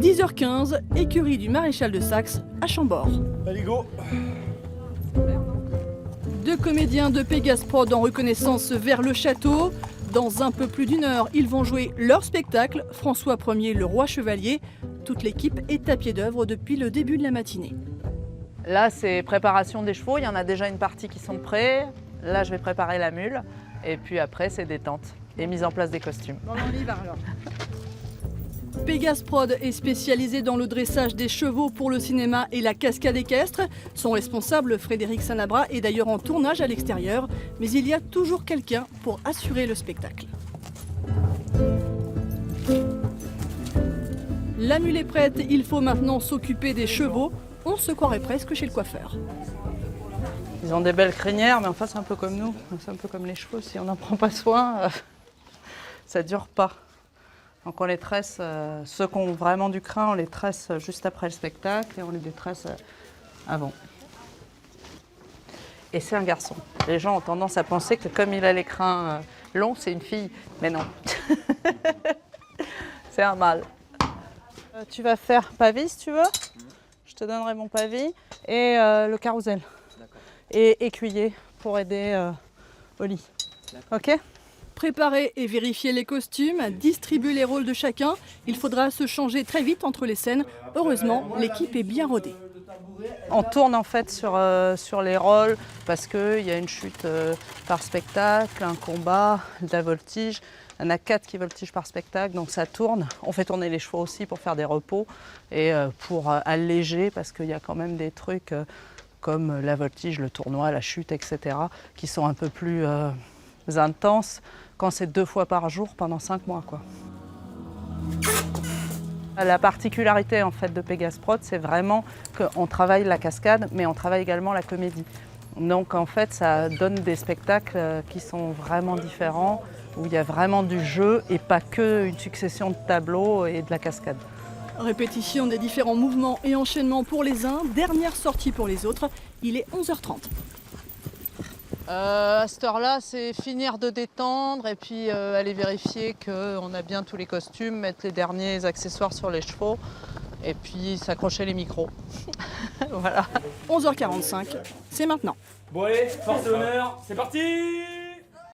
10h15, écurie du Maréchal de Saxe à Chambord. Allez, go! Deux comédiens de Pégase Prod en reconnaissance vers le château. Dans un peu plus d'une heure, ils vont jouer leur spectacle, François Ier, le roi chevalier. Toute l'équipe est à pied d'œuvre depuis le début de la matinée. Là, c'est préparation des chevaux. Il y en a déjà une partie qui sont prêts. Là, je vais préparer la mule. Et puis après, c'est détente et mise en place des costumes. Bon, on y va alors. Pégase Prod est spécialisé dans le dressage des chevaux pour le cinéma et la cascade équestre. Son responsable, Frédéric Sanabra, est d'ailleurs en tournage à l'extérieur, mais il y a toujours quelqu'un pour assurer le spectacle. La mule est prête, il faut maintenant s'occuper des chevaux. On se croirait presque chez le coiffeur. Ils ont des belles crinières, mais enfin, c'est un peu comme nous. C'est un peu comme les chevaux. Si on n'en prend pas soin, ça ne dure pas. Donc on les tresse, ceux qui ont vraiment du crin, on les tresse juste après le spectacle et on les détresse avant. Et c'est un garçon. Les gens ont tendance à penser que comme il a les crins longs, c'est une fille. Mais non. C'est un mâle. Tu vas faire pavis si tu veux. Je te donnerai mon pavis et le carrousel. Et écuyer pour aider au lit. Ok ? Préparer et vérifier les costumes, distribuer les rôles de chacun. Il faudra se changer très vite entre les scènes. Heureusement, l'équipe est bien rodée. On tourne en fait sur les rôles parce qu'il y a une chute par spectacle, un combat, de la voltige. Il y en a 4 qui voltigent par spectacle, donc ça tourne. On fait tourner les chevaux aussi pour faire des repos et pour alléger parce qu'il y a quand même des trucs comme la voltige, le tournoi, la chute, etc. qui sont un peu plus intenses quand c'est 2 fois par jour pendant 5 mois, quoi. La particularité en fait de Pégase Prod, c'est vraiment qu'on travaille la cascade, mais on travaille également la comédie. Donc en fait, ça donne des spectacles qui sont vraiment différents, où il y a vraiment du jeu et pas qu'une succession de tableaux et de la cascade. Répétition des différents mouvements et enchaînements pour les uns, dernière sortie pour les autres. Il est 11h30. À cette heure-là, c'est finir de détendre et puis aller vérifier qu'on a bien tous les costumes, mettre les derniers accessoires sur les chevaux et puis s'accrocher les micros. Voilà. 11h45, c'est maintenant. Bon allez, force et honneur, c'est parti!